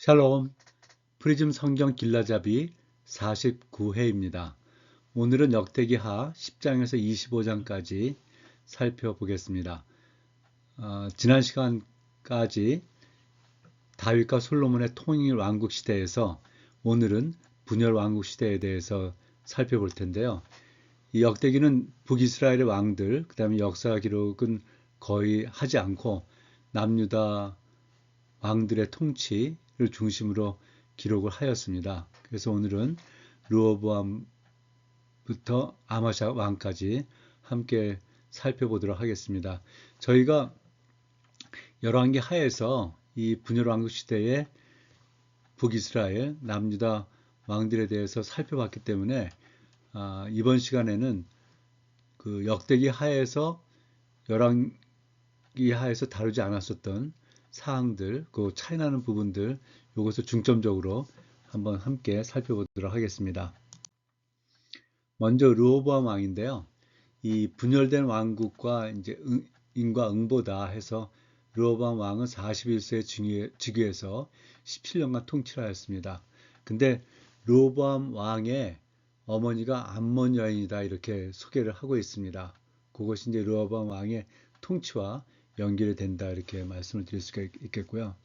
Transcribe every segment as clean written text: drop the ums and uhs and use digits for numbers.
샬롬, 프리즘 성경 길라잡이 49회입니다. 오늘은 역대기하 10장에서 25장까지 살펴보겠습니다. 지난 시간까지 다윗과 솔로몬의 통일 왕국 시대에서 오늘은 분열 왕국 시대에 대해서 살펴볼 텐데요. 이 역대기는 북이스라엘의 왕들, 그 다음에 역사 기록은 거의 하지 않고 남유다 왕들의 통치를 중심으로 기록을 하였습니다. 그래서 오늘은 르호보암부터 아마샤 왕까지 함께 살펴보도록 하겠습니다. 저희가 열왕기 하에서 이 분열 왕국 시대의 북이스라엘, 남유다 왕들에 대해서 살펴봤기 때문에 이번 시간에는 그 역대기 하에서 열왕기 하에서 다루지 않았었던 사항들, 그 차이나는 부분들, 이것을 중점적으로 한번 함께 살펴보도록 하겠습니다. 먼저 르호보암 왕인데요. 이 분열된 왕국과 이제 인과응보다 해서 르호보암 왕은 41세 즉위해서 17년간 통치를 하였습니다. 근데 르호보암 왕의 어머니가 암몬 여인이다 이렇게 소개를 하고 있습니다. 그것이 이제 르호보암 왕의 통치와 연결이 된다 이렇게 말씀을 드릴 수가 있겠고요.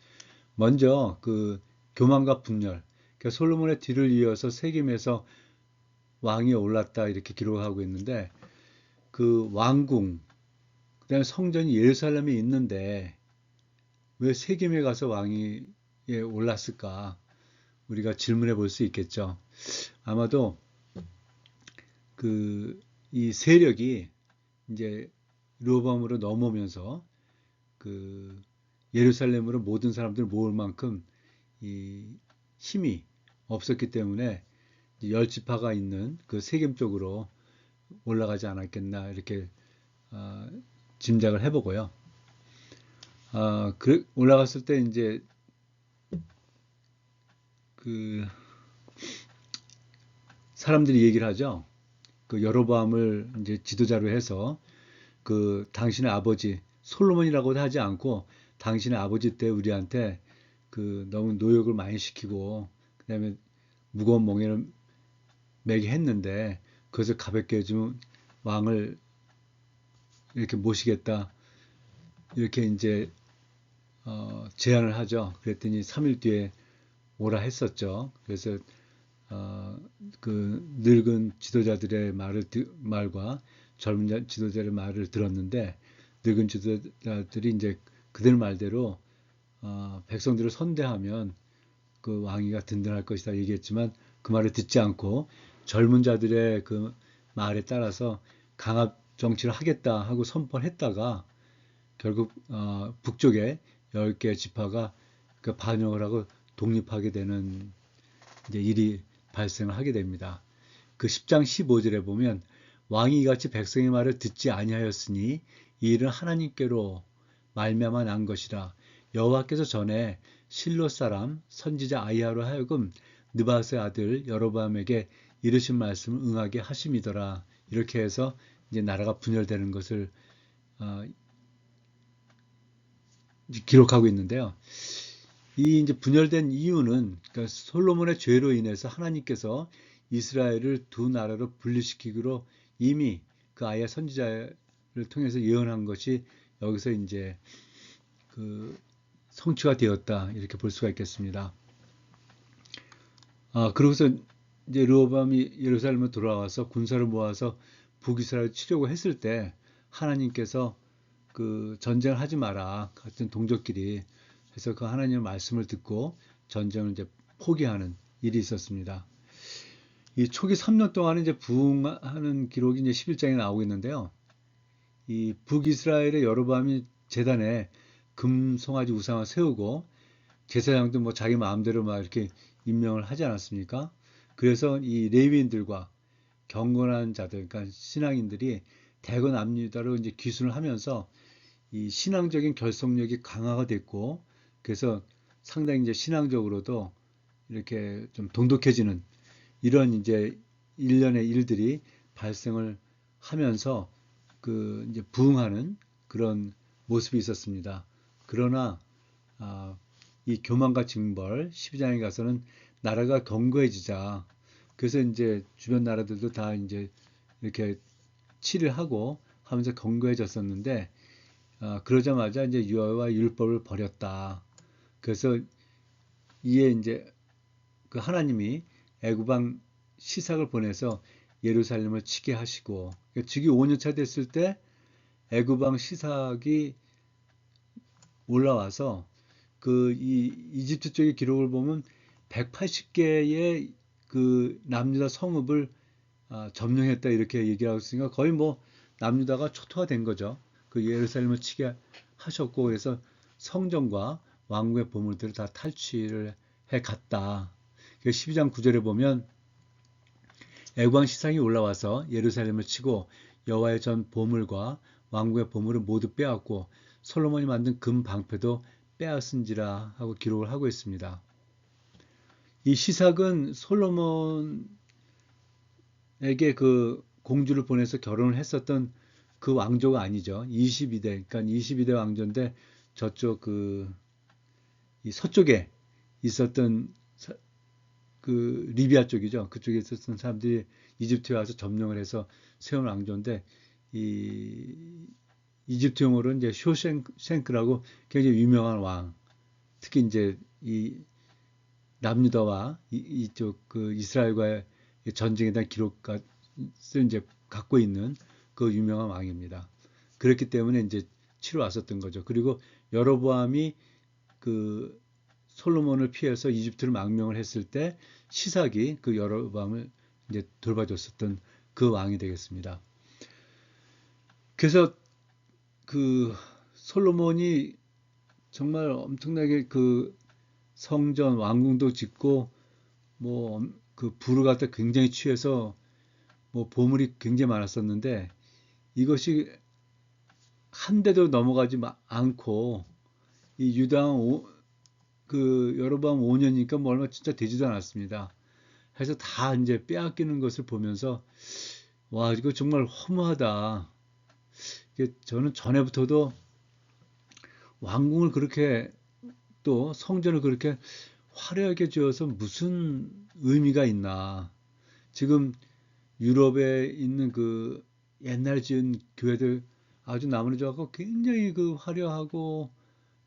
먼저 그 교만과 분열, 그러니까 솔로몬의 뒤를 이어서 세겜에서 왕이 올랐다 이렇게 기록하고 있는데 그 왕궁, 그다음에 성전이 예루살렘에 있는데 왜 세겜에 가서 왕위에 올랐을까? 우리가 질문해 볼 수 있겠죠. 아마도 그 이 세력이 이제 르호보암으로 넘어오면서 그 예루살렘으로 모든 사람들을 모을 만큼 이 힘이 없었기 때문에 열 지파가 있는 그 세겜 쪽으로 올라가지 않았겠나 이렇게 짐작을 해보고요. 올라갔을 때 이제 그 사람들이 얘기를 하죠. 그 여로보암을 이제 지도자로 해서 그 당신의 아버지 솔로몬이라고도 하지 않고 당신의 아버지 때 우리한테 그 너무 노역을 많이 시키고 그다음에 무거운 멍에를 매게 했는데 그것을 가볍게 해주면 왕을 이렇게 모시겠다 이렇게 이제 제안을 하죠. 그랬더니 3일 뒤에 오라 했었죠. 그래서 그 늙은 지도자들의 말과 젊은 지도자의 말을 들었는데 늙은 지도자들이 이제 그들 말대로 백성들을 선대하면 그 왕위가 든든할 것이다 얘기했지만 그 말을 듣지 않고 젊은 자들의 그 말에 따라서 강압 정치를 하겠다 하고 선포를 했다가 결국 북쪽에 10개 지파가 그 반역을 하고 독립하게 되는 이제 일이 발생을 하게 됩니다. 그 10장 15절에 보면 왕이 이같이 백성의 말을 듣지 아니하였으니 이 일은 하나님께로 말미암아 난 것이라. 여호와께서 전에 실로 사람 선지자 아히야로 하여금 느바스의 아들 여로보암에게 이르신 말씀을 응하게 하심이더라. 이렇게 해서 이제 나라가 분열되는 것을 기록하고 있는데요. 이 이제 분열된 이유는 그러니까 솔로몬의 죄로 인해서 하나님께서 이스라엘을 두 나라로 분리시키기로 이미 그 아히야 선지자를 통해서 예언한 것이 여기서 이제 그 성취가 되었다 이렇게 볼 수가 있겠습니다. 그러고서 이제 르호보암이 예루살렘으로 돌아와서 군사를 모아서 북이스라엘을 치려고 했을 때 하나님께서 그 전쟁을 하지 마라 같은 동족끼리 해서 그 하나님의 말씀을 듣고 전쟁을 이제 포기하는 일이 있었습니다. 이 초기 3년 동안은 이제 부흥하는 기록이 이제 11장에 나오고 있는데요. 이 북이스라엘의 여로보암이 제단에 금송아지 우상을 세우고 제사장도 뭐 자기 마음대로 막 이렇게 임명을 하지 않았습니까? 그래서 이 레위인들과 경건한 자들, 그러니까 신앙인들이 대거 남유다로 이제 귀순을 하면서 이 신앙적인 결속력이 강화가 됐고, 그래서 상당히 이제 신앙적으로도 이렇게 좀 돈독해지는 이런 이제 일련의 일들이 발생을 하면서 그 이제 부흥하는 그런 모습이 있었습니다. 그러나 이 교만과 징벌 12장에 가서는 나라가 견고해지자. 그래서 이제 주변 나라들도 다 이제 이렇게 치를 하고 하면서 견고해졌었는데 그러자마자 이제 유아와 율법을 버렸다. 그래서 이에 이제 그 하나님이 애굽왕 시삭을 보내서 예루살렘을 치게 하시고 즉위 5년차 됐을 때 애굽왕 시삭이 올라와서 그 이 이집트 쪽의 기록을 보면 180개의 그 남유다 성읍을 점령했다 이렇게 얘기하고 있으니까 거의 뭐 남유다가 초토화된 거죠. 그 예루살렘을 치게 하셨고 그래서 성전과 왕궁의 보물들을 다 탈취를 해 갔다. 12장 9절에 보면 애굽왕 시상이 올라와서 예루살렘을 치고 여호와의 전 보물과 왕궁의 보물을 모두 빼앗고 솔로몬이 만든 금 방패도 빼앗은지라 하고 기록을 하고 있습니다. 이 시삭은 솔로몬에게 그 공주를 보내서 결혼을 했었던 그 왕조가 아니죠. 22대, 그러니까 22대 왕조인데 저쪽 이 서쪽에 있었던 그 리비아 쪽이죠. 그쪽에 있었던 사람들이 이집트에 와서 점령을 해서 세운 왕조인데 이 이집트용어로는 이제 쇼생크라고 굉장히 유명한 왕. 특히 이제 이 남유다와 이쪽 그 이스라엘과의 전쟁에 대한 기록을 이제 갖고 있는 그 유명한 왕입니다. 그렇기 때문에 이제 치러 왔었던 거죠. 그리고 여로보암이 그 솔로몬을 피해서 이집트를 망명을 했을 때 시삭이 그 여로보암을 이제 돌봐줬었던 그 왕이 되겠습니다. 그래서 그 솔로몬이 정말 엄청나게 그 성전 왕궁도 짓고 뭐 그 부를 갖다 굉장히 취해서 뭐 보물이 굉장히 많았었는데 이것이 한 대도 넘어가지 않고 이 유당 그 여로보암 5년이니까 뭐 얼마 진짜 되지도 않았습니다. 해서 다 이제 빼앗기는 것을 보면서 와 이거 정말 허무하다. 저는 전에부터도 왕궁을 그렇게 또 성전을 그렇게 화려하게 지어서 무슨 의미가 있나. 지금 유럽에 있는 그 옛날 지은 교회들 아주 나무르져갖고 굉장히 그 화려하고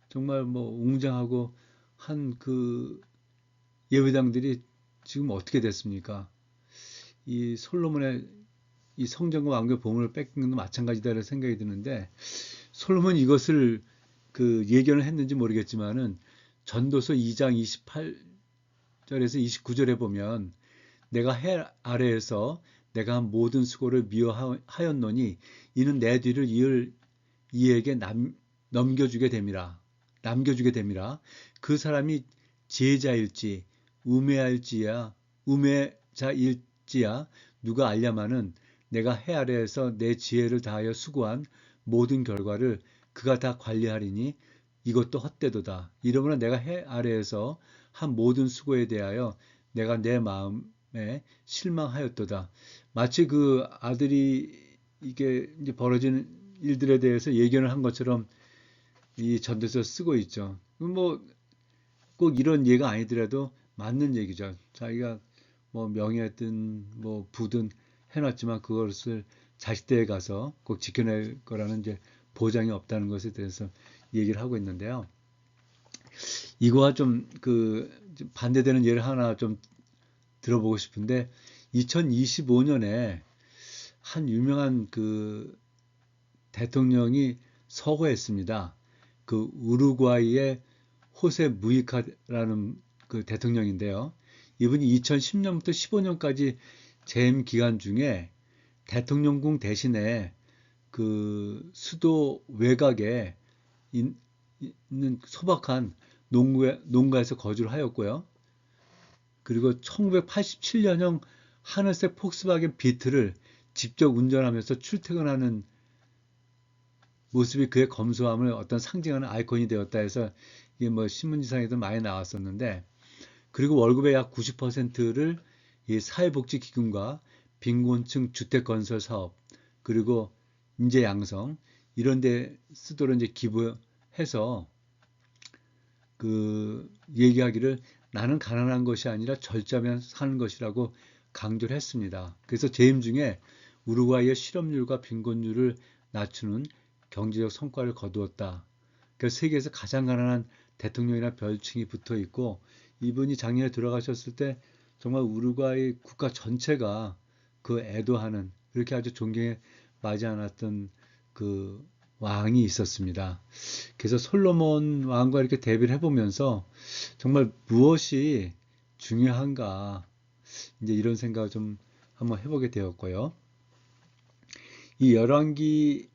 정말 뭐 웅장하고 한 그 예배당들이 지금 어떻게 됐습니까? 이 솔로몬의 이 성전과 왕궁의 보물을 뺏긴 것도 마찬가지다라는 생각이 드는데 솔로몬이 이것을 그 예견을 했는지 모르겠지만은 전도서 2장 28절에서 29절에 보면 내가 해 아래에서 내가 한 모든 수고를 미워하였노니 이는 내 뒤를 이을 이에게 넘겨주게 됨이라. 남겨주게 됨이라. 그 사람이 지혜자일지 우매자일지야 누가 알냐마는 내가 해 아래에서 내 지혜를 다하여 수고한 모든 결과를 그가 다 관리하리니 이것도 헛되도다. 이러므로 내가 해 아래에서 한 모든 수고에 대하여 내가 내 마음에 실망하였도다. 마치 그 아들이 이게 이제 벌어지는 일들에 대해서 예견을 한 것처럼 이 전도서 쓰고 있죠. 뭐 꼭 이런 예가 아니더라도 맞는 얘기죠. 자기가 뭐 명예든 뭐 부든 해놨지만 그것을 자식들에 가서 꼭 지켜낼 거라는 이제 보장이 없다는 것에 대해서 얘기를 하고 있는데요. 이거와 좀 그 반대되는 예를 하나 좀 들어보고 싶은데 2025년에 한 유명한 그 대통령이 서거했습니다. 그 우루과이의 호세 무이카라는 그 대통령인데요. 이분이 2010년부터 15년까지 재임 기간 중에 대통령궁 대신에 그 수도 외곽에 있는 소박한 농가에서 거주를 하였고요. 그리고 1987년형 하늘색 폭스바겐 비트를 직접 운전하면서 출퇴근하는 모습이 그의 검소함을 어떤 상징하는 아이콘이 되었다 해서 이게 뭐 신문지상에도 많이 나왔었는데 그리고 월급의 약 90%를 이 사회복지기금과 빈곤층 주택건설 사업 그리고 인재 양성 이런 데 쓰도록 이제 기부해서 얘기하기를 나는 가난한 것이 아니라 절제하며 사는 것이라고 강조를 했습니다. 그래서 재임 중에 우루과이의 실업률과 빈곤율을 낮추는 경제적 성과를 거두었다. 그래서 세계에서 가장 가난한 대통령이나 별칭이 붙어 있고, 이분이 작년에 돌아가셨을 때 정말 우루과이 국가 전체가 애도하는, 그렇게 아주 존경에 맞지 않았던 그 왕이 있었습니다. 그래서 솔로몬 왕과 이렇게 대비를 해보면서 정말 무엇이 중요한가, 이제 이런 생각을 좀 한번 해보게 되었고요. 이 열왕기하고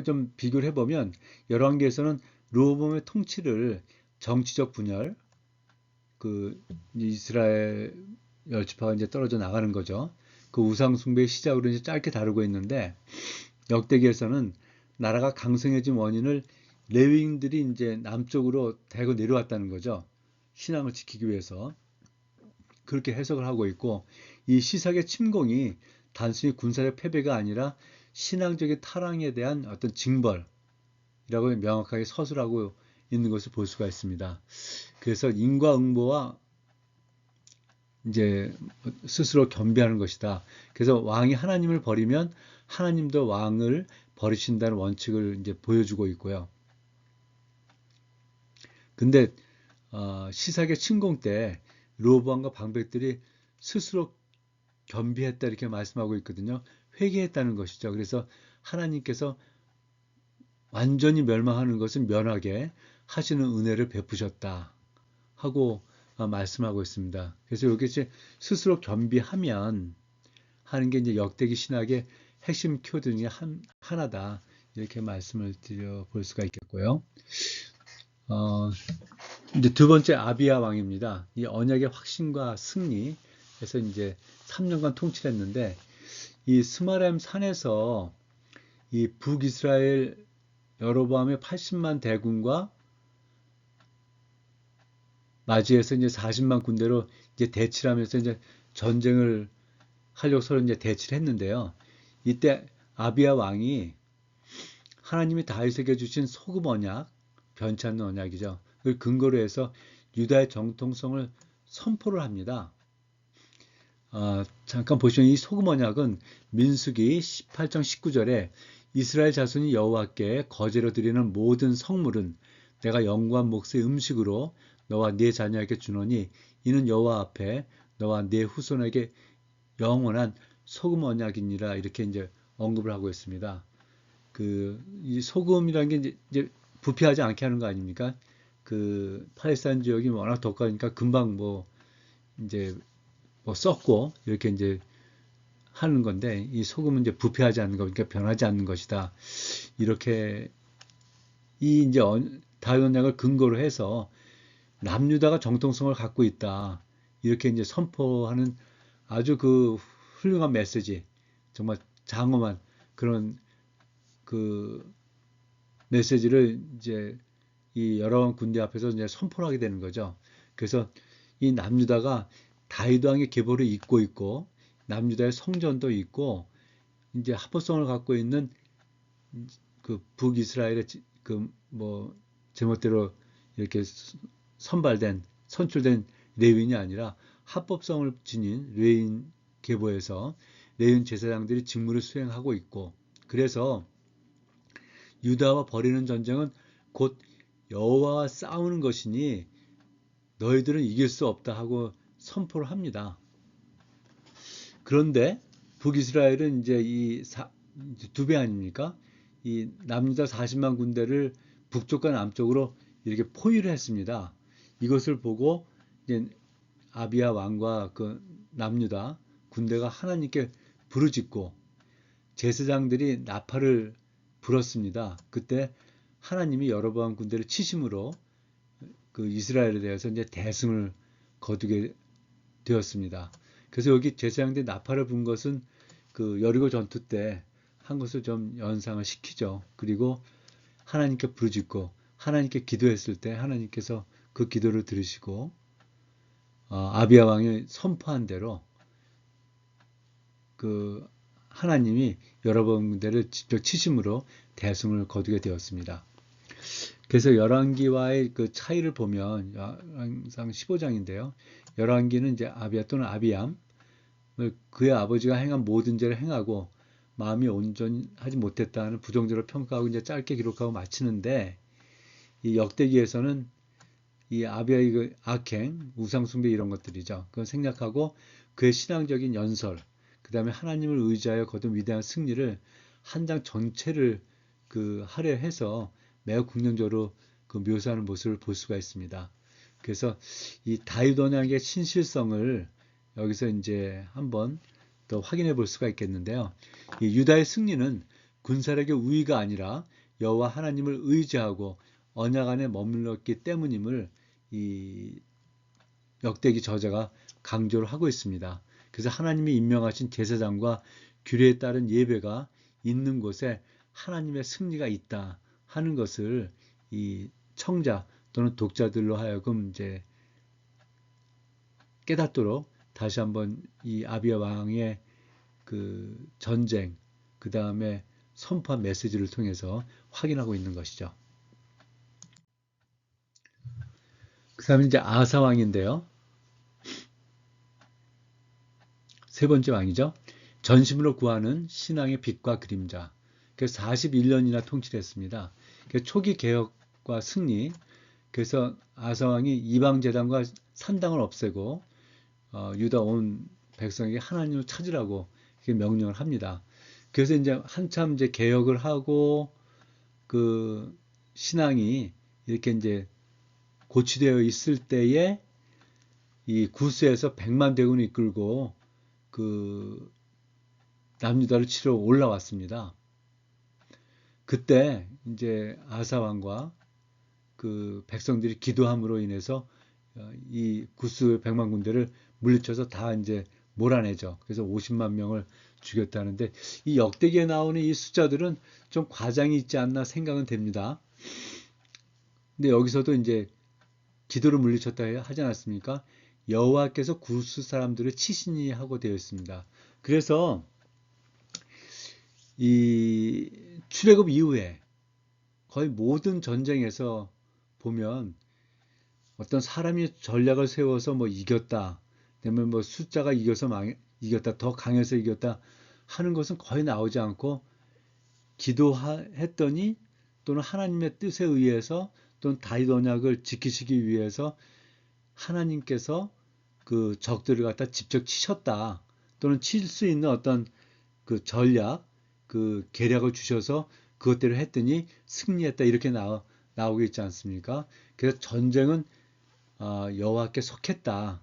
좀 비교를 해보면, 열왕기에서는 르호보암의 통치를 정치적 분열, 이스라엘 열지파가 이제 떨어져 나가는 거죠. 그 우상 숭배의 시작으로 이제 짧게 다루고 있는데, 역대기에서는 나라가 강성해진 원인을 레위인들이 이제 남쪽으로 대거 내려왔다는 거죠. 신앙을 지키기 위해서. 그렇게 해석을 하고 있고, 이 시삭의 침공이 단순히 군사적 패배가 아니라 신앙적인 타락에 대한 어떤 징벌이라고 명확하게 서술하고 있는 것을 볼 수가 있습니다. 그래서 인과응보와 이제 스스로 겸비하는 것이다. 그래서 왕이 하나님을 버리면 하나님도 왕을 버리신다는 원칙을 이제 보여주고 있고요. 근데 시삭의 침공 때 르호보암과 방백들이 스스로 겸비했다 이렇게 말씀하고 있거든요. 회개했다는 것이죠. 그래서 하나님께서 완전히 멸망하는 것은 면하게 하시는 은혜를 베푸셨다 하고 말씀하고 있습니다. 그래서 여기 이제 스스로 겸비하면 하는 게 이제 역대기 신학의 핵심 키워드 중에 하나다 이렇게 말씀을 드려 볼 수가 있겠고요. 이제 두 번째 아비야 왕입니다. 이 언약의 확신과 승리에서 이제 3년간 통치를 했는데, 이 스마렘 산에서 이 북이스라엘 여로보암의 80만 대군과 맞이해서 이제 40만 군대로 이제 대치를 하면서 이제 전쟁을 하려고 서로 이제 대치를 했는데요. 이때 아비야 왕이 하나님이 다윗에게 주신 소금 언약, 변치 않는 언약이죠. 그걸 근거로 해서 유다의 정통성을 선포를 합니다. 잠깐 보시면 이 소금 언약은 민수기 18장 19절에 이스라엘 자손이 여호와께 거제로 드리는 모든 성물은 내가 영구한 몫의 음식으로 너와 네 자녀에게 주노니 이는 여호와 앞에 너와 네 후손에게 영원한 소금 언약이니라 이렇게 이제 언급을 하고 있습니다. 이 소금이라는 게 이제 부패하지 않게 하는 거 아닙니까? 팔레스타인 지역이 워낙 덕하니까 금방 이제 썩고 이렇게 이제 하는 건데, 이 소금은 이제 부패하지 않는 거니까 변하지 않는 것이다. 이렇게 이제 다윗 언약을 근거로 해서 남유다가 정통성을 갖고 있다. 이렇게 이제 선포하는 아주 훌륭한 메시지, 정말 장엄한 그런 메시지를 이제 이 여러 군대 앞에서 이제 선포를 하게 되는 거죠. 그래서 이 남유다가 다윗 왕의 계보를 잇고 있고, 남유다의 성전도 있고, 이제 합법성을 갖고 있는 북이스라엘의 제멋대로 이렇게 선출된 레위인이 아니라 합법성을 지닌 레위인 계보에서 레위인 제사장들이 직무를 수행하고 있고, 그래서 유다와 벌이는 전쟁은 곧 여호와와 싸우는 것이니 너희들은 이길 수 없다 하고 선포를 합니다. 그런데 북이스라엘은 이제 두 배 아닙니까? 이 남유다 40만 군대를 북쪽과 남쪽으로 이렇게 포위를 했습니다. 이것을 보고 이제 아비야 왕과 남유다 군대가 하나님께 부르짖고 제사장들이 나팔을 불었습니다. 그때 하나님이 여로보암 군대를 치심으로 이스라엘에 대해서 이제 대승을 거두게 되었습니다. 그래서 여기 제사장들이 나팔을 분 것은 여리고 전투 때 한 것을 좀 연상을 시키죠. 그리고 하나님께 부르짖고 하나님께 기도했을 때 하나님께서 그 기도를 들으시고 아비야 왕이 선포한 대로 하나님이 여러분 군대를 직접 치심으로 대승을 거두게 되었습니다. 그래서 열왕기와의 그 차이를 보면 항상 15장인데요. 열왕기는 이제 아비야 또는 아비암 그의 아버지가 행한 모든 죄를 행하고 마음이 온전하지 못했다는 부정적으로 평가하고 이제 짧게 기록하고 마치는데 이 역대기에서는 이 아비아의 그 악행, 우상숭배 이런 것들이죠. 그걸 생략하고 그의 신앙적인 연설, 그 다음에 하나님을 의지하여 거둔 위대한 승리를 한 장 전체를 그 할애해서 매우 긍정적으로 그 묘사하는 모습을 볼 수가 있습니다. 그래서 이 다윗 언약의 신실성을 여기서 이제 한번 더 확인해 볼 수가 있겠는데요. 이 유다의 승리는 군사력의 우위가 아니라 여호와 하나님을 의지하고 언약 안에 머물렀기 때문임을 이 역대기 저자가 강조를 하고 있습니다. 그래서 하나님이 임명하신 제사장과 규례에 따른 예배가 있는 곳에 하나님의 승리가 있다 하는 것을 이 청자 또는 독자들로 하여금 이제 깨닫도록 다시 한번 이 아비야 왕의 그 전쟁, 그 다음에 선포한 메시지를 통해서 확인하고 있는 것이죠. 그 다음에 이제 아사 왕인데요. 세 번째 왕이죠. 전심으로 구하는 신앙의 빛과 그림자. 그래서 41년이나 통치를 했습니다. 초기 개혁과 승리. 그래서 아사 왕이 이방 제단과 산당을 없애고 유다 온 백성에게 하나님을 찾으라고 명령을 합니다. 그래서 이제 한참 이제 개혁을 하고 그 신앙이 이렇게 이제 고취되어 있을 때에 이 구스에서 100만 대군을 이끌고 그 남유다를 치러 올라왔습니다. 그때 이제 아사 왕과 그 백성들이 기도함으로 인해서 이 구스 100만 군대를 물리쳐서 다 이제 몰아내죠. 그래서 50만 명을 죽였다는데 이 역대기에 나오는 이 숫자들은 좀 과장이 있지 않나 생각은 됩니다. 근데 여기서도 이제 기도를 물리쳤다 하지 않았습니까? 여호와께서 구스 사람들을 치시니 하고 되어 있습니다. 그래서 이 출애굽 이후에 거의 모든 전쟁에서 보면 어떤 사람이 전략을 세워서 뭐 이겼다, 그다음에 뭐 숫자가 이겼다, 더 강해서 이겼다 하는 것은 거의 나오지 않고 기도했더니 또는 하나님의 뜻에 의해서 또는 다윗 언약을 지키시기 위해서 하나님께서 그 적들을 갖다 직접 치셨다 또는 칠 수 있는 어떤 그 전략, 그 계략을 주셔서 그것대로 했더니 승리했다 이렇게 나오고 있지 않습니까? 그래서 전쟁은 여호와께 속했다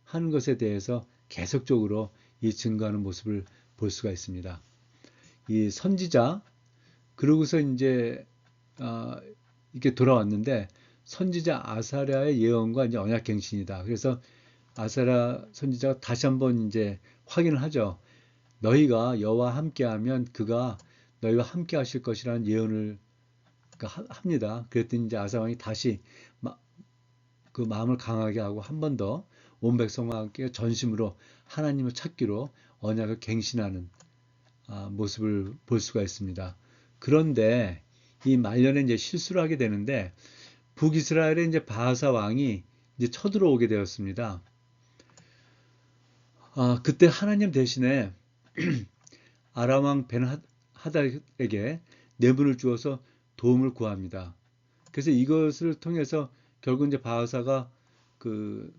하는 것에 대해서 계속적으로 이 증거하는 모습을 볼 수가 있습니다. 이 선지자 그러고서 이제 이렇게 돌아왔는데 선지자 아사랴의 예언과 이제 언약갱신이다. 그래서 아사랴 선지자가 다시 한번 이제 확인을 하죠. 너희가 여호와 함께하면 그가 너희와 함께 하실 것이라는 예언을 합니다. 그랬더니 이제 아사 왕이 다시 그 마음을 강하게 하고 한 번 더 온 백성과 함께 전심으로 하나님을 찾기로 언약을 갱신하는 모습을 볼 수가 있습니다. 그런데 이 말년에 이제 실수를 하게 되는데 북이스라엘의 이제 바하사 왕이 이제 쳐들어오게 되었습니다. 그때 하나님 대신에 아람 왕 벤하닷에게 내분을 주어서 도움을 구합니다. 그래서 이것을 통해서 결국 이제 바하사가 그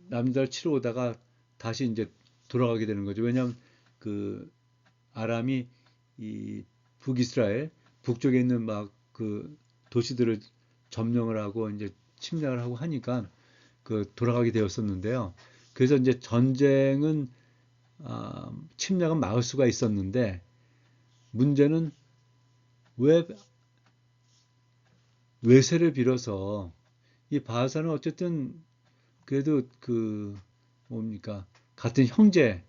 남유다를 치러 오다가 다시 이제 돌아가게 되는 거죠. 왜냐하면 그 아람이 이 북이스라엘 북쪽에 있는 막 그 도시들을 점령을 하고 이제 침략을 하고 하니까 그 돌아가게 되었었는데요. 그래서 이제 전쟁은 침략은 막을 수가 있었는데 문제는 왜 외세를 빌어서 이 바하사는 어쨌든 그래도 그 뭡니까 같은 형제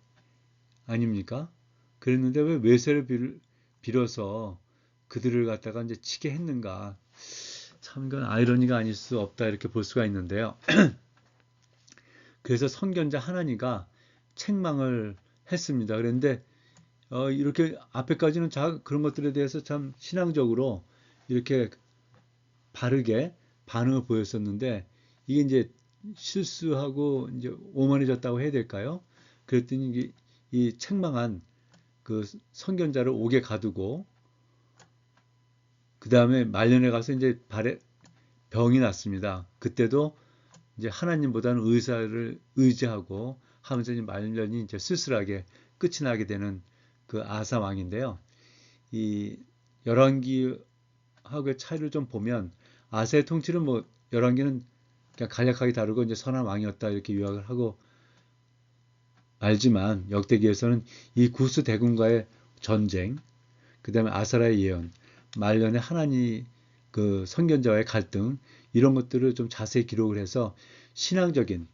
아닙니까? 그랬는데 왜 외세를 빌어서 그들을 갖다가 이제 치게 했는가? 참 이건 아이러니가 아닐 수 없다 이렇게 볼 수가 있는데요. 그래서 선견자 하나니가 책망을 했습니다. 그런데 이렇게 앞에까지는 그런 것들에 대해서 참 신앙적으로 이렇게 바르게 반응을 보였었는데 이게 이제 실수하고 이제 오만해졌다고 해야 될까요? 그랬더니 이 책망한 그 선견자를 옥에 가두고 그 다음에 말년에 가서 이제 발에 병이 났습니다. 그때도 이제 하나님보다는 의사를 의지하고 하면서 이제 말년이 이제 쓸쓸하게 끝이 나게 되는 그 아사 왕인데요. 이 열왕기하고의 차이를 좀 보면 아사의 통치는 뭐 열왕기는 그냥 간략하게 다루고 이제 선한 왕이었다 이렇게 요약을 하고 알지만 역대기에서는 이 구스 대군과의 전쟁, 그다음에 아사라의 예언, 말년에 하나님 그 선견자와의 갈등 이런 것들을 좀 자세히 기록을 해서 신앙적인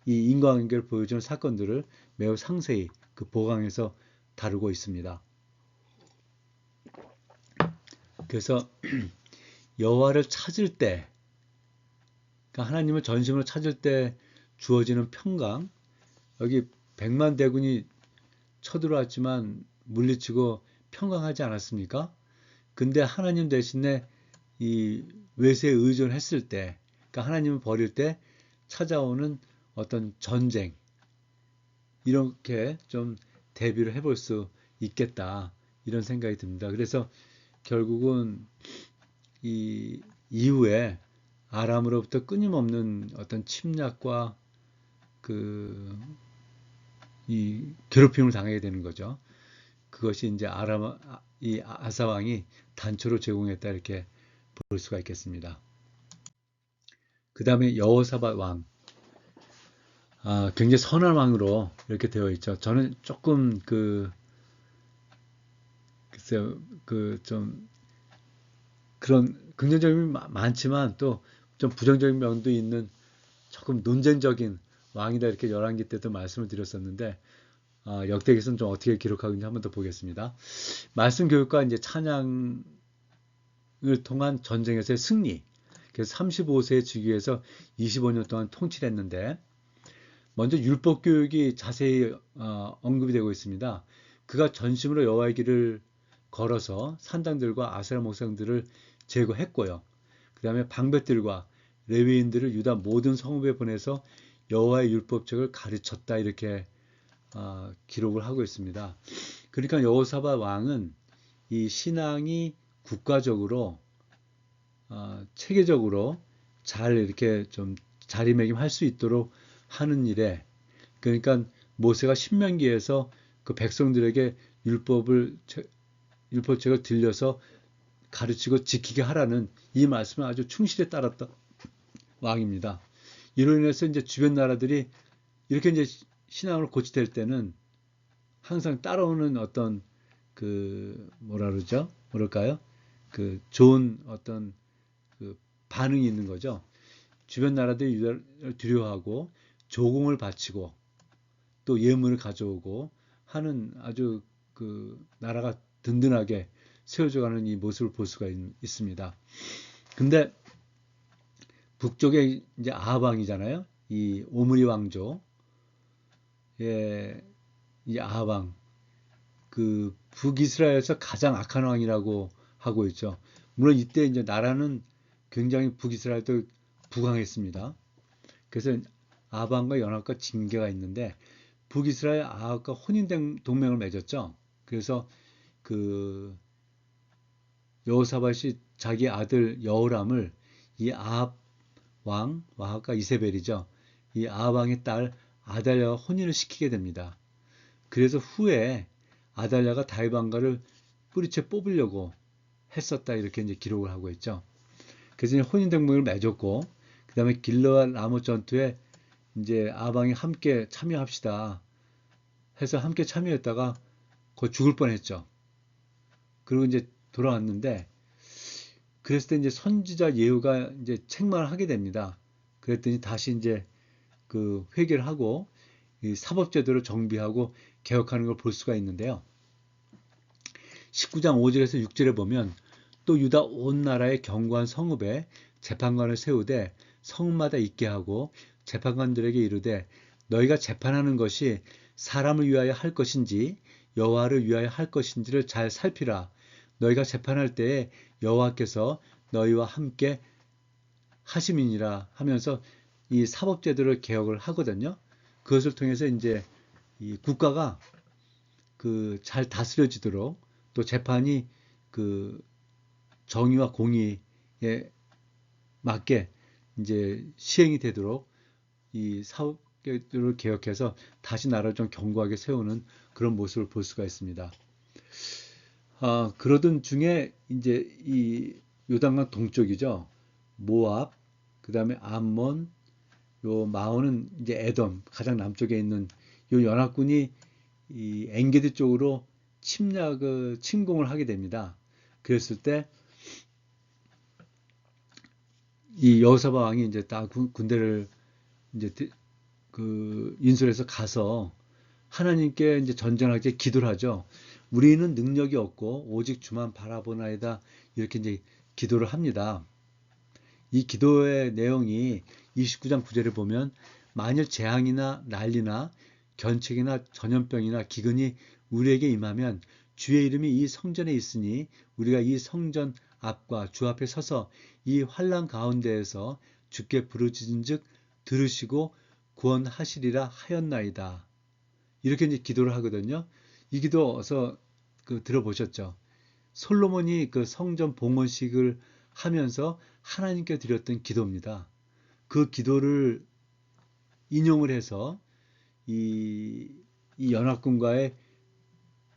이 인과관계를 보여주는 사건들을 매우 상세히 그 보강해서 다루고 있습니다. 그래서 여호와를 찾을 때, 그러니까 하나님을 전심으로 찾을 때 주어지는 평강, 여기 백만 대군이 쳐들어왔지만 물리치고 평강하지 않았습니까? 근데 하나님 대신에 이 외세에 의존했을 때, 그러니까 하나님을 버릴 때 찾아오는 어떤 전쟁, 이렇게 좀 대비를 해볼 수 있겠다. 이런 생각이 듭니다. 그래서 결국은 이 이후에 아람으로부터 끊임없는 어떤 침략과 그 이 괴롭힘을 당하게 되는 거죠. 그것이 이제 이 아사 왕이 단초로 제공했다 이렇게 볼 수가 있겠습니다. 그 다음에 여호사밧 왕, 굉장히 선한 왕으로 이렇게 되어 있죠. 저는 조금 글쎄요, 좀 그런 긍정적인 면이 많지만 또 좀 부정적인 면도 있는 조금 논쟁적인 왕이다 이렇게 열왕기 때도 말씀을 드렸었는데 역대기에서는 좀 어떻게 기록하고 있는지 한번 더 보겠습니다. 말씀 교육과 이제 찬양을 통한 전쟁에서의 승리. 그래서 35세에 즉위해서 25년 동안 통치를 했는데 먼저 율법 교육이 자세히 언급이 되고 있습니다. 그가 전심으로 여호와의 길을 걸어서 산당들과 아세라 목상들을 제거했고요. 그 다음에 방백들과 레위인들을 유다 모든 성읍에 보내서 여호와의 율법책을 가르쳤다 이렇게 기록을 하고 있습니다. 그러니까 여호사밧 왕은 이 신앙이 국가적으로 체계적으로 잘 이렇게 좀 자리매김할 수 있도록 하는 일에 그러니까 모세가 신명기에서 그 백성들에게 율법책을 들려서 가르치고 지키게 하라는 이 말씀을 아주 충실히 따랐던 왕입니다. 이로 인해서 이제 주변 나라들이 이렇게 이제 신앙을 고치될 때는 항상 따라오는 어떤 그 뭐라 그러죠? 뭐랄까요? 그 좋은 어떤 그 반응이 있는 거죠. 주변 나라들이 유다를 두려워하고 조공을 바치고 또 예물을 가져오고 하는 아주 그 나라가 든든하게 세워져가는 이 모습을 볼 수가 있습니다. 근데 북쪽에 이제 아합 왕이잖아요. 이 오므리 왕조, 예, 이 아합 왕, 그 북이스라엘에서 가장 악한 왕이라고 하고 있죠. 물론 이때 이제 나라는 굉장히 북이스라엘도 부강했습니다. 그래서 아합 왕과 연합과 징계가 있는데 북이스라엘 아합과 혼인 동맹을 맺었죠. 그래서 그 여호사밧이 자기 아들 여호람을 이 아합 왕, 아합과 이세벨이죠. 이 아합 왕의 딸 아달랴와 혼인을 시키게 됩니다. 그래서 후에 아달랴가 다윗 왕가를 뿌리채 뽑으려고 했었다 이렇게 이제 기록을 하고 있죠. 그래서 이제 혼인 동맹을 맺었고 그다음에 길르와 라못 전투에 이제 아합 왕이 함께 참여합시다 해서 함께 참여했다가 거의 죽을 뻔했죠. 그리고 이제 돌아왔는데 그랬을 때 이제 선지자 예후가 이제 책망을 하게 됩니다. 그랬더니 다시 이제 그 회개를 하고 이 사법제도를 정비하고 개혁하는 걸 볼 수가 있는데요. 19장 5절에서 6절에 보면 또 유다 온 나라의 견고한 성읍에 재판관을 세우되 성읍마다 있게 하고 재판관들에게 이르되 너희가 재판하는 것이 사람을 위하여 할 것인지 여호와를 위하여 할 것인지를 잘 살피라. 너희가 재판할 때에 여호와께서 너희와 함께 하시민이라 하면서 이 사법제도를 개혁을 하거든요. 그것을 통해서 이제 이 국가가 그 잘 다스려지도록 또 재판이 그 정의와 공의에 맞게 이제 시행이 되도록 이 사법제도를 개혁해서 다시 나라를 좀 견고하게 세우는 그런 모습을 볼 수가 있습니다. 그러던 중에 이제 이 요단강 동쪽이죠. 모압, 그 다음에 암몬, 요 마온은 이제 에돔, 가장 남쪽에 있는 요 연합군이 이 엔게디 쪽으로 침공을 하게 됩니다. 그랬을 때 이 여호사밧 왕이 이제 다 군대를 이제 그 인솔해서 가서 하나님께 이제 전전하게 기도를 하죠. 우리는 능력이 없고 오직 주만 바라보나이다. 이렇게 이제 기도를 합니다. 이 기도의 내용이 29장 9절에 보면 만일 재앙이나 난리나 견책이나 전염병이나 기근이 우리에게 임하면 주의 이름이 이 성전에 있으니 우리가 이 성전 앞과 주 앞에 서서 이 환난 가운데에서 주께 부르짖은즉 들으시고 구원하시리라 하였나이다. 이렇게 이제 기도를 하거든요. 이 기도 어서 들어보셨죠? 솔로몬이 그 성전 봉헌식을 하면서 하나님께 드렸던 기도입니다. 그 기도를 인용을 해서 이, 이 연합군과의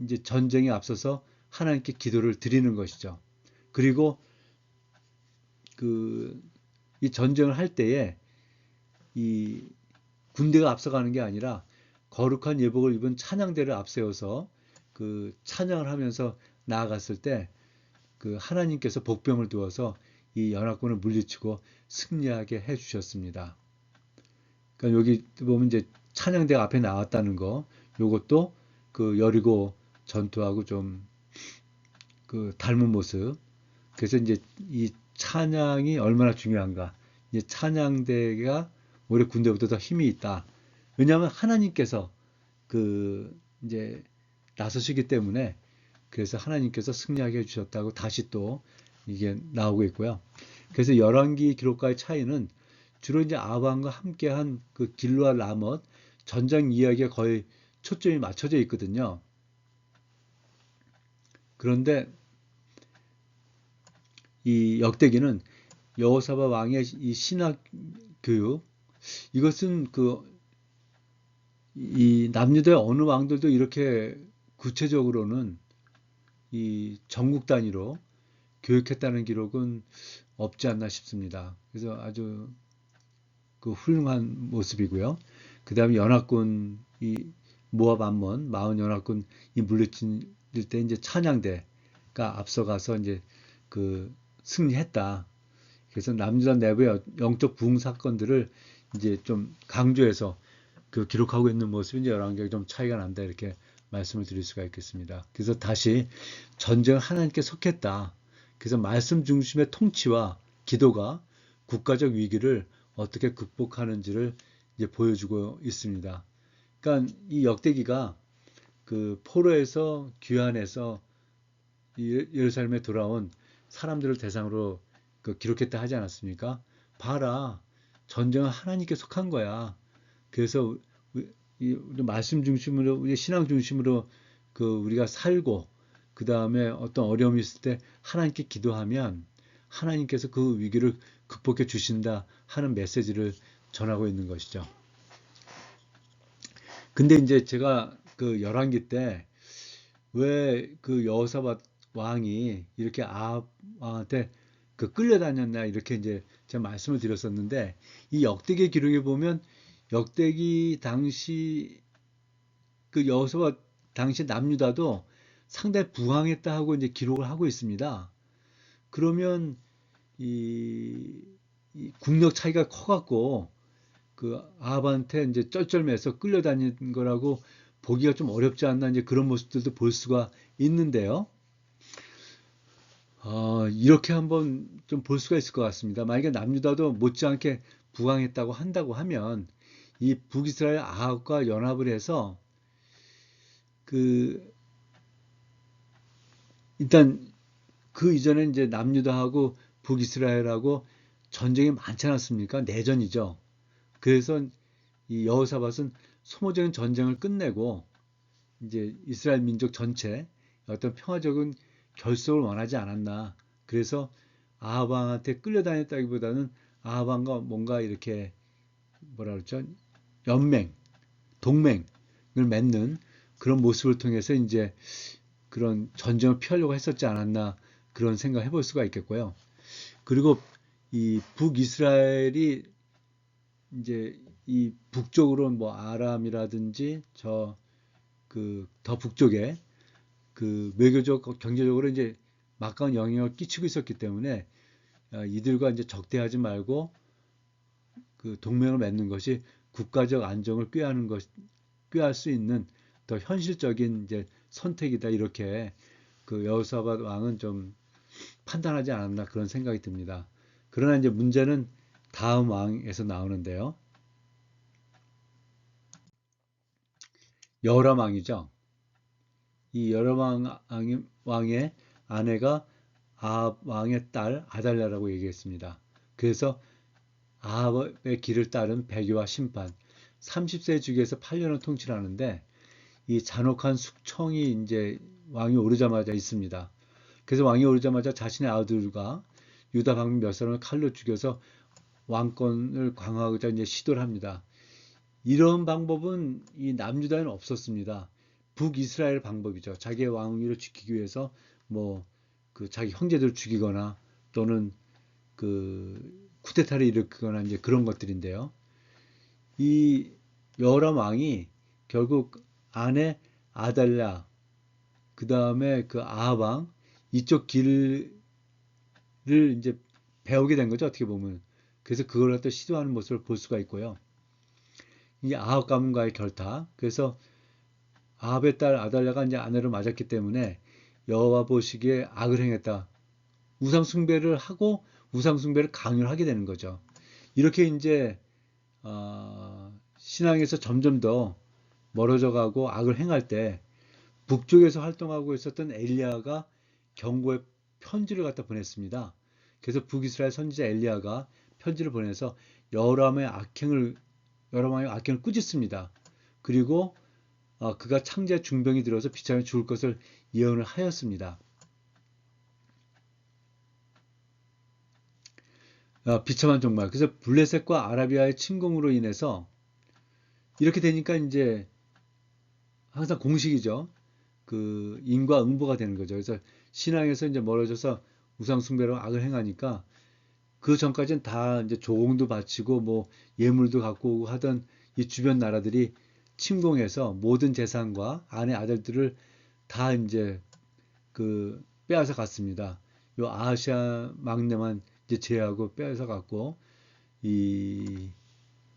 이제 전쟁에 앞서서 하나님께 기도를 드리는 것이죠. 그리고 그 이 전쟁을 할 때에 이 군대가 앞서가는 게 아니라 거룩한 예복을 입은 찬양대를 앞세워서 그 찬양을 하면서 나아갔을 때 그 하나님께서 복병을 두어서 이 연합군을 물리치고 승리하게 해 주셨습니다. 그러니까 여기 보면 이제 찬양대가 앞에 나왔다는 거, 요것도 그 여리고 전투하고 좀 그 닮은 모습. 그래서 이제 이 찬양이 얼마나 중요한가. 이제 찬양대가 우리 군대보다 더 힘이 있다. 왜냐하면 하나님께서 그 이제 나서시기 때문에 그래서 하나님께서 승리하게 해주셨다고 다시 또 이게 나오고 있고요. 그래서 열왕기 기록과의 차이는 주로 이제 아방과 함께한 그 길르와 라못 전장 이야기가 거의 초점이 맞춰져 있거든요. 그런데 이 역대기는 여호사밧 왕의 이 신학 교육 이것은 그 이 남유다의 어느 왕들도 이렇게 구체적으로는 이 전국 단위로 교육했다는 기록은 없지 않나 싶습니다. 그래서 아주 그 훌륭한 모습이고요. 그 다음에 연합군 이 모압 암몬 마흔 연합군 이 물리칠 때 이제 찬양대가 앞서가서 이제 그 승리했다. 그래서 남유다 내부의 영적 부흥 사건들을 이제 좀 강조해서 그 기록하고 있는 모습이 이제 열왕기가 좀 차이가 난다 이렇게 말씀을 드릴 수가 있겠습니다. 그래서 다시 전쟁은 하나님께 속했다. 그래서 말씀 중심의 통치와 기도가 국가적 위기를 어떻게 극복하는지를 이제 보여주고 있습니다. 그러니까 이 역대기가 그 포로에서 귀환해서 예루살렘에 돌아온 사람들을 대상으로 그 기록했다 하지 않았습니까? 봐라, 전쟁은 하나님께 속한 거야. 그래서 우리 말씀 중심으로, 우리 신앙 중심으로 그 우리가 살고 그 다음에 어떤 어려움이 있을 때 하나님께 기도하면 하나님께서 그 위기를 극복해 주신다 하는 메시지를 전하고 있는 것이죠. 근데 이제 제가 그 열왕기 때 왜 그 여호사밧 왕이 이렇게 아합 왕한테 그 끌려다녔나 이렇게 이제 제가 말씀을 드렸었는데 이 역대기 기록에 보면 역대기 당시 그 여호사밧 당시 남유다도 상당히 부강했다 하고 이제 기록을 하고 있습니다. 그러면 이, 이 국력 차이가 커갖고 그 아합한테 이제 쩔쩔매서 끌려다닌 거라고 보기가 좀 어렵지 않나 이제 그런 모습들도 볼 수가 있는데요. 이렇게 한번 좀 볼 수가 있을 것 같습니다. 만약에 남유다도 못지않게 부강했다고 한다고 하면 이 북이스라엘 아합과 연합을 해서 그 일단 그 이전에 이제 남유다하고 북이스라엘하고 전쟁이 많지 않았습니까? 내전이죠. 그래서 이 여호사밧은 소모적인 전쟁을 끝내고 이제 이스라엘 민족 전체 어떤 평화적인 결속을 원하지 않았나. 그래서 아합 왕한테 끌려다녔다기보다는 아합 왕과 뭔가 이렇게 뭐라 그러죠? 연맹, 동맹을 맺는 그런 모습을 통해서 이제 그런 전쟁을 피하려고 했었지 않았나 그런 생각을 해볼 수가 있겠고요. 그리고 이 북이스라엘이 이제 이 북쪽으로 뭐 아람이라든지 저 그 더 북쪽에 그 외교적 경제적으로 이제 막강한 영향을 끼치고 있었기 때문에 이들과 이제 적대하지 말고 그 동맹을 맺는 것이 국가적 안정을 꾀하는 것 꾀할 수 있는 더 현실적인 이제 선택이다 이렇게 그 여호사밧 왕은 좀 판단하지 않았나 그런 생각이 듭니다. 그러나 이제 문제는 다음 왕에서 나오는데요. 여호람 왕이죠. 이 여호람 왕의 아내가 아합 왕의 딸 아달랴라고 얘기했습니다. 그래서 아합의 길을 따른 배교와 심판, 30세 주기에서 8년을 통치를 하는데 이 잔혹한 숙청이 이제 왕이 오르자마자 있습니다. 그래서 왕이 오르자마자 자신의 아들과 유다 방민 몇 사람을 칼로 죽여서 왕권을 강화하고자 이제 시도를 합니다. 이런 방법은 이 남유다에는 없었습니다. 북이스라엘 방법이죠. 자기의 왕위를 지키기 위해서 뭐 그 자기 형제들을 죽이거나 또는 그 쿠데타를 일으키거나 이제 그런 것들인데요. 이 여호람 왕이 결국 아내 아달랴 그 다음에 그 아합 왕 이쪽 길을 이제 배우게 된 거죠. 어떻게 보면. 그래서 그걸 갖다 시도하는 모습을 볼 수가 있고요. 이 아합 가문과의 결탁. 그래서 아합의 딸 아달랴가 이제 아내를 맞았기 때문에 여호와 보시기에 악을 행했다. 우상 숭배를 하고 우상 숭배를 강요를 하게 되는 거죠. 이렇게 이제 신앙에서 점점 더 멀어져 가고 악을 행할 때 북쪽에서 활동하고 있었던 엘리야가 경고의 편지를 갖다 보냈습니다. 그래서 북이스라엘 선지자 엘리야가 편지를 보내서 여호람의 악행을 여호람의 악행을 꾸짖습니다. 그리고 그가 창자에 중병이 들어서 비참해 죽을 것을 예언을 하였습니다. 비참한 종말. 그래서 블레셋과 아라비아의 침공으로 인해서 이렇게 되니까 이제 항상 공식이죠. 그 인과 응보가 되는 거죠. 그래서 신앙에서 이제 멀어져서 우상 숭배로 악을 행하니까 그 전까지는 다 이제 조공도 바치고 뭐 예물도 갖고 오고 하던 이 주변 나라들이 침공해서 모든 재산과 아내 아들들을 다 이제 그 빼앗아 갔습니다. 요 아시아 막내만 이제 제하고 빼앗아 갔고 이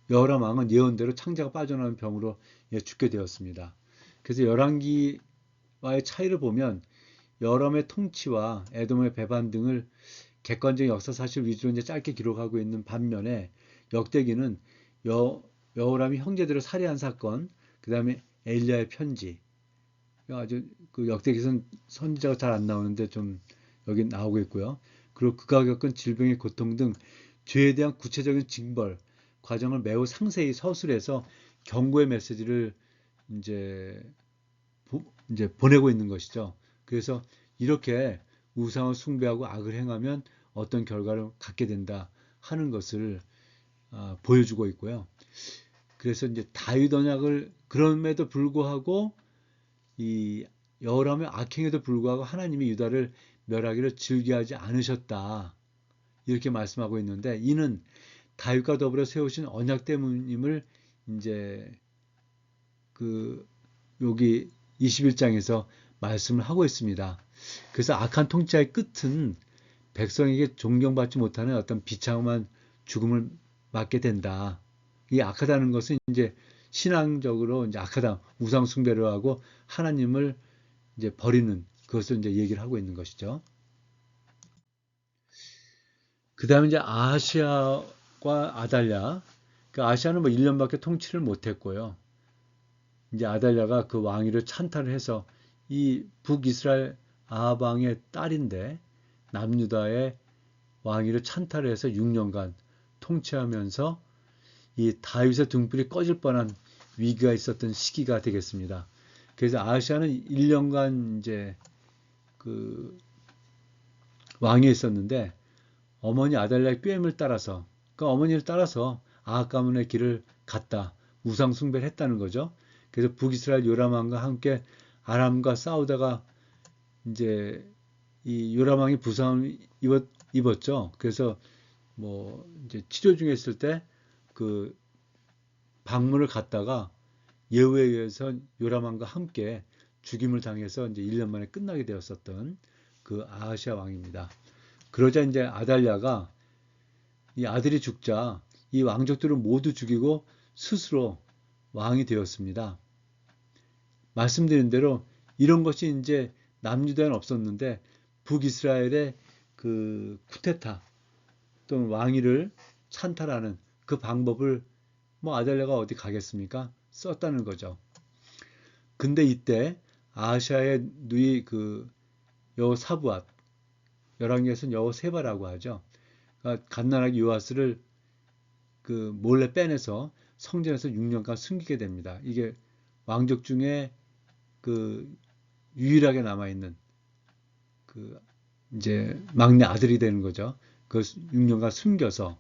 여호람 왕은 예언대로 창자가 빠져나온 병으로 죽게 되었습니다. 그래서 열왕기와의 차이를 보면 여호람의 통치와 에돔의 배반 등을 객관적인 역사 사실 위주로 이제 짧게 기록하고 있는 반면에 역대기는 여호람이 형제들을 살해한 사건, 그 다음에 엘리야의 편지, 아주 그 역대기에서는 선지자가 잘 안 나오는데 좀 여기 나오고 있고요. 그리고 그가 겪은 질병의 고통 등 죄에 대한 구체적인 징벌 과정을 매우 상세히 서술해서 경고의 메시지를 이제 이제 보내고 있는 것이죠. 그래서 이렇게 우상을 숭배하고 악을 행하면 어떤 결과를 갖게 된다 하는 것을 보여주고 있고요. 그래서 이제 다윗 언약을 그럼에도 불구하고 이 여호람의 악행에도 불구하고 하나님이 유다를 멸하기를 즐겨하지 않으셨다. 이렇게 말씀하고 있는데 이는 다윗과 더불어 세우신 언약 때문임을 이제 그 여기 21장에서 말씀을 하고 있습니다. 그래서 악한 통치의 끝은 백성에게 존경받지 못하는 어떤 비참한 죽음을 맞게 된다. 이 악하다는 것은 이제 신앙적으로 이제 악하다, 우상 숭배를 하고 하나님을 이제 버리는 그것을 이제 얘기를 하고 있는 것이죠. 그 다음에 이제 아하시아과 아달랴. 그 아시아는 뭐 1년밖에 통치를 못했고요. 이제 아달랴가 그 왕위를 찬탈을 해서 이 북이스라엘 아합 왕의 딸인데 남유다의 왕위를 찬탈해서 6년간 통치하면서 이 다윗의 등불이 꺼질 뻔한 위기가 있었던 시기가 되겠습니다. 그래서 아하시아는 1년간 이제 그 왕위에 있었는데 어머니 아달랴의 꾀임을 따라서 그 어머니를 따라서 아합 가문의 길을 갔다. 우상 숭배를 했다는 거죠. 그래서 북이스라엘 요람 왕과 함께 아람과 싸우다가 이제 이 요람 왕이 부상을 입었죠. 그래서 뭐 이제 치료 중에 있을 때 그 방문을 갔다가 예후에 의해서 요람 왕과 함께 죽임을 당해서 이제 1년 만에 끝나게 되었었던 그 아하시아 왕입니다. 그러자 이제 아달랴가 이 아들이 죽자 이 왕족들을 모두 죽이고 스스로 왕이 되었습니다. 말씀드린 대로 이런 것이 이제 남유다는 없었는데 북이스라엘의 그 쿠데타 또는 왕위를 찬탈하는 그 방법을 뭐 아달랴가 어디 가겠습니까? 썼다는 거죠. 근데 이때 아하시아의 누이 그 여호사부앗 열왕기에서는 여호세바라고 하죠. 그러니까 갓난아기 요아스를 그 몰래 빼내서 성전에서 6년간 숨기게 됩니다. 이게 왕족 중에 그 유일하게 남아있는 그 이제 막내 아들이 되는 거죠. 그 6년간 숨겨서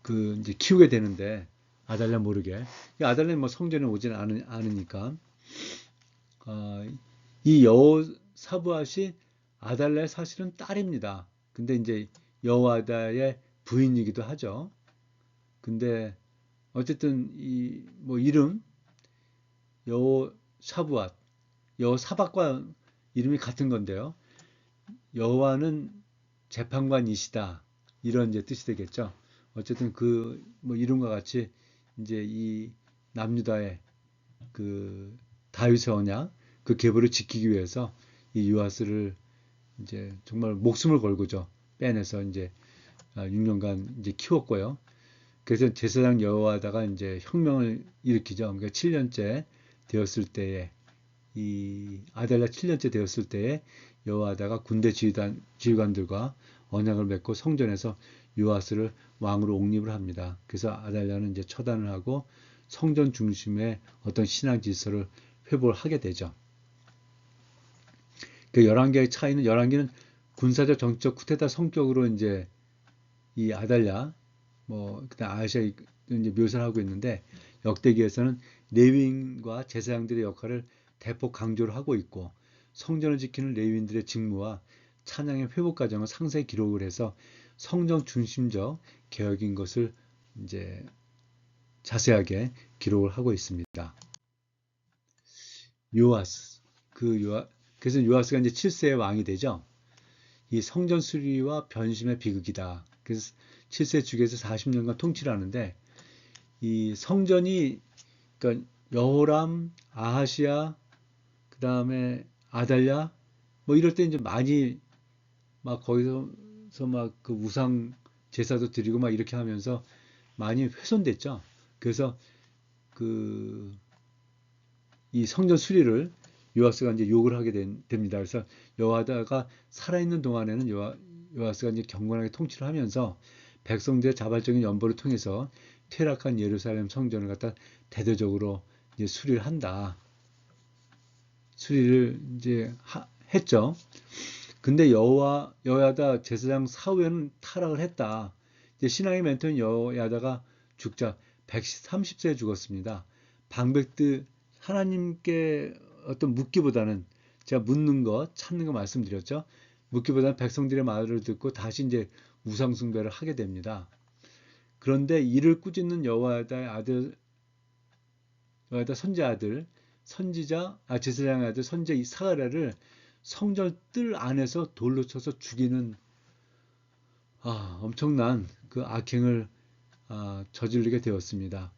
그 이제 키우게 되는데 아달랴 모르게 아달랴는 뭐 성전에 오지는 않으니까 이 여호사부앗이 아달랴의 사실은 딸입니다. 근데 이제 여호야다의 부인이기도 하죠. 근데 어쨌든 이 뭐 이름 여호사부앗, 여호사박과 이름이 같은 건데요. 여호와는 재판관이시다 이런 이제 뜻이 되겠죠. 어쨌든 그 뭐 이름과 같이 이제 이 남유다의 그 다윗의 언약 그 계보를 지키기 위해서 이 요아스를 이제 정말 목숨을 걸고죠 빼내서 이제 6년간 이제 키웠고요. 그래서 제사장 여호와다가 이제 혁명을 일으키죠. 그러니까 7년째 되었을 때에 이 아달랴 7년째 되었을 때에 여호와다가 군대 지휘관들과 언약을 맺고 성전에서 요아스를 왕으로 옹립을 합니다. 그래서 아달랴는 이제 처단을 하고 성전 중심의 어떤 신앙 질서를 회복을 하게 되죠. 그 열왕기의 차이는 열왕기는 군사적 정치적 쿠데타 성격으로 이제 이 아달랴 뭐 그다음 아하시아 이제 묘사를 하고 있는데 역대기에서는 레위인과 제사장들의 역할을 대폭 강조를 하고 있고 성전을 지키는 레위인들의 직무와 찬양의 회복 과정을 상세히 기록을 해서 성전 중심적 개혁인 것을 이제 자세하게 기록을 하고 있습니다. 요아스 그래서 요아스가 이제 7세의 왕이 되죠. 이 성전 수리와 변심의 비극이다. 그래서 7세 주기에서 40년간 통치를 하는데 이 성전이 그러니까 여호람, 아하시아, 그 다음에 아달랴 뭐 이럴 때 이제 많이 막 거기서 막 그 우상 제사도 드리고 막 이렇게 하면서 많이 훼손됐죠. 그래서 그 이 성전 수리를 요아스가 이제 요구를 하게 됩니다. 그래서 여호와다가 살아있는 동안에는 요아스가 이제 경건하게 통치를 하면서 백성들의 자발적인 연보를 통해서 퇴락한 예루살렘 성전을 갖다 대대적으로 이제 수리를 한다. 수리를 이제 했죠. 근데 여호야다 제사장 사후에는 타락을 했다. 이제 신앙의 멘토인 여호야다가 죽자 130세에 죽었습니다. 방백들 하나님께 어떤 묻기보다는 제가 묻는 것, 찾는 거 말씀드렸죠. 묻기보다는 백성들의 말을 듣고 다시 이제 우상숭배를 하게 됩니다. 그런데 이를 꾸짖는 여호야다의 아들, 여호야다 선지 아들, 제사장의 아들 선지 사가랴를 성전 뜰 안에서 돌로 쳐서 죽이는 엄청난 그 악행을 저지르게 되었습니다.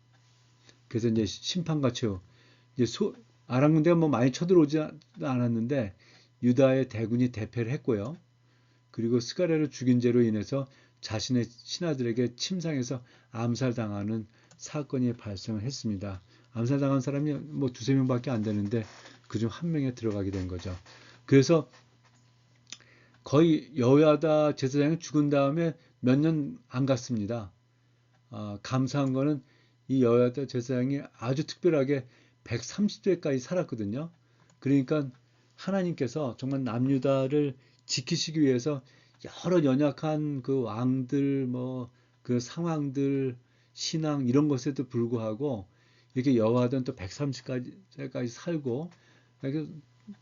그래서 이제 심판과 최후 이제 아람 군대가 뭐 많이 쳐들어오지 않았는데 유다의 대군이 대패를 했고요. 그리고 스가랴를 죽인 죄로 인해서 자신의 신하들에게 침상에서 암살당하는 사건이 발생을 했습니다. 암살당한 사람이 뭐 두세 명밖에 안 되는데 그중 한 명에 들어가게 된 거죠. 그래서 거의 여호야다 제사장이 죽은 다음에 몇 년 안 갔습니다. 감사한 거는 이 여호야다 제사장이 아주 특별하게 130세까지 살았거든요. 그러니까 하나님께서 정말 남유다를 지키시기 위해서 여러 연약한 그 왕들 뭐 그 상황들 신앙 이런 것에도 불구하고 이렇게 여호와는 또 130세까지 살고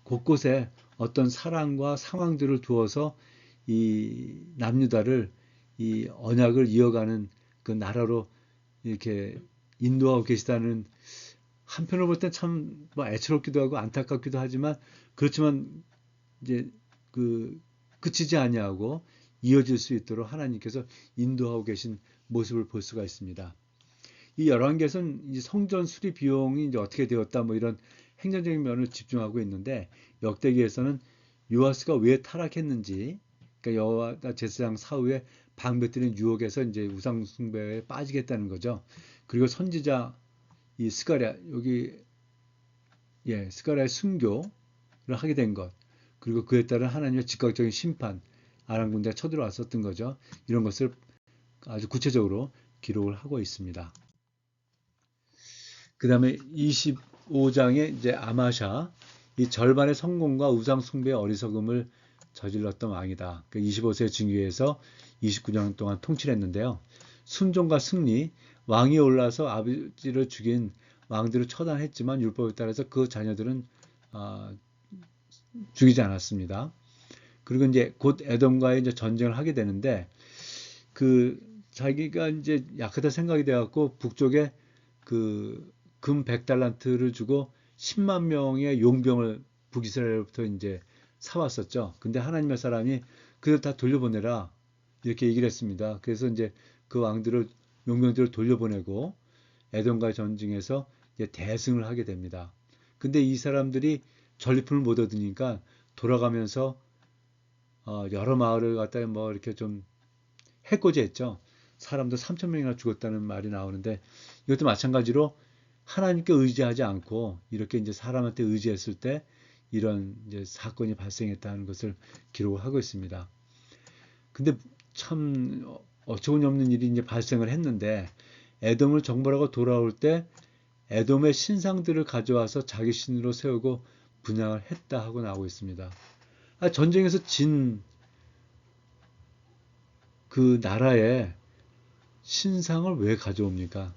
곳곳에 어떤 사랑과 상황들을 두어서 이 남유다를 이 언약을 이어가는 그 나라로 이렇게 인도하고 계시다는, 한편으로 볼 땐 참 뭐 애처롭기도 하고 안타깝기도 하지만, 그렇지만 이제 그 그치지 아니하고 이어질 수 있도록 하나님께서 인도하고 계신 모습을 볼 수가 있습니다. 이 열왕기에서는 이제 성전 수리 비용이 이제 어떻게 되었다 뭐 이런 행정적인 면을 집중하고 있는데, 역대기에서는 요아스가 왜 타락했는지, 그러니까 여호와 제사장 사후에 방백들인 유혹에서 이제 우상 숭배에 빠지겠다는 거죠. 그리고 선지자 이 스가랴 여기 스가랴의 순교를 하게 된 것, 그리고 그에 따른 하나님의 즉각적인 심판, 아람 군대가 쳐들어왔었던 거죠. 이런 것을 아주 구체적으로 기록을 하고 있습니다. 그 다음에 25장에 이제 아마샤, 이 절반의 성공과 우상 숭배의 어리석음을 저질렀던 왕이다. 25세 즉위해서 29년 동안 통치했는데요. 순종과 승리, 왕이 올라서 아버지를 죽인 왕들을 처단했지만 율법에 따라서 그 자녀들은 죽이지 않았습니다. 그리고 이제 곧 에돔과의 이제 전쟁을 하게 되는데, 그 자기가 이제 약하다 생각이 돼갖고 북쪽에 그 금 100달란트를 주고 10만 명의 용병을 북이스라엘로부터 이제 사왔었죠. 근데 하나님의 사람이 그들 다 돌려보내라 이렇게 얘기를 했습니다. 그래서 이제 그 왕들을 용병들을 돌려보내고 에돔과의 전쟁에서 이제 대승을 하게 됩니다. 근데 이 사람들이 전리품을 못 얻으니까 돌아가면서 여러 마을을 갖다 뭐 이렇게 좀 해코지했죠. 사람도 3천 명이나 죽었다는 말이 나오는데, 이것도 마찬가지로 하나님께 의지하지 않고 이렇게 이제 사람한테 의지했을 때 이런 이제 사건이 발생했다는 것을 기록을 하고 있습니다. 근데 참 어처구니 없는 일이 이제 발생을 했는데, 에돔을 정벌하고 돌아올 때 에돔의 신상들을 가져와서 자기 신으로 세우고 분양을 했다 하고 나오고 있습니다. 전쟁에서 진 그 나라에 신상을 왜 가져옵니까?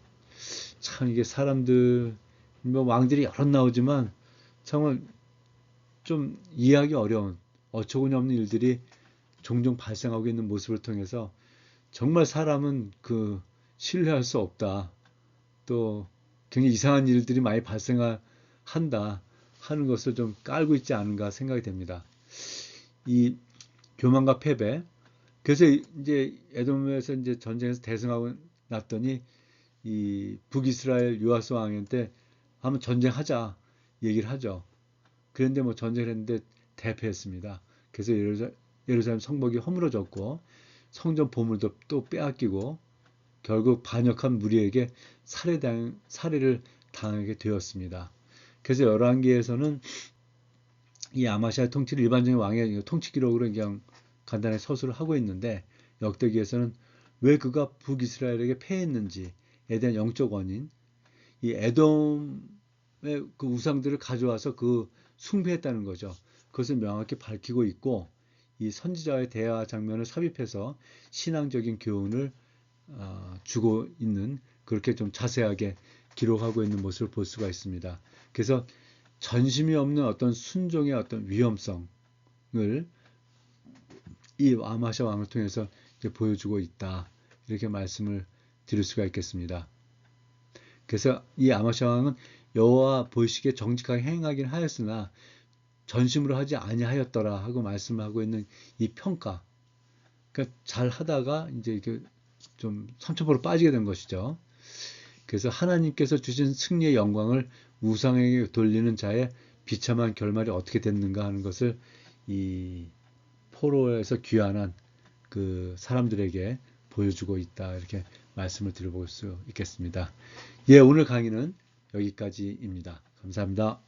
참 이게 사람들, 뭐 왕들이 여러 나오지만 정말 좀 이해하기 어려운 어처구니 없는 일들이 종종 발생하고 있는 모습을 통해서 정말 사람은 그 신뢰할 수 없다, 또 굉장히 이상한 일들이 많이 발생한다 하는 것을 좀 깔고 있지 않은가 생각이 됩니다. 이 교만과 패배. 그래서 이제 에돔에서 이제 전쟁에서 대승하고 났더니 이 북이스라엘 요아스 왕한테 한번 전쟁하자 얘기를 하죠. 그런데 뭐 전쟁을 했는데 대패했습니다. 그래서 예루살렘 성벽이 허물어졌고 성전 보물도 또 빼앗기고 결국 반역한 무리에게 살해를 당하게 되었습니다. 그래서 열왕기에서는 이 아마시아의 통치를 일반적인 왕의 통치 기록으로 그냥 간단히 서술을 하고 있는데, 역대기에서는 왜 그가 북이스라엘에게 패했는지에 대한 영적 원인, 이 에돔의 그 우상들을 가져와서 그 숭배했다는 거죠. 그것을 명확히 밝히고 있고, 이 선지자의 대화 장면을 삽입해서 신앙적인 교훈을 주고 있는, 그렇게 좀 자세하게 기록하고 있는 모습을 볼 수가 있습니다. 그래서 전심이 없는 어떤 순종의 어떤 위험성을 이 아마샤 왕을 통해서 이제 보여주고 있다, 이렇게 말씀을 드릴 수가 있겠습니다. 그래서 이 아마샤 왕은 여호와 보시기에 정직하게 행하긴 하였으나 전심으로 하지 아니하였더라 하고 말씀하고 있는 이 평가, 그러니까 잘 하다가 이제 이렇게 좀 삼천포로 빠지게 된 것이죠. 그래서 하나님께서 주신 승리의 영광을 우상에게 돌리는 자의 비참한 결말이 어떻게 됐는가 하는 것을 이 포로에서 귀환한 그 사람들에게 보여주고 있다, 이렇게 말씀을 드려볼 수 있겠습니다. 오늘 강의는 여기까지입니다. 감사합니다.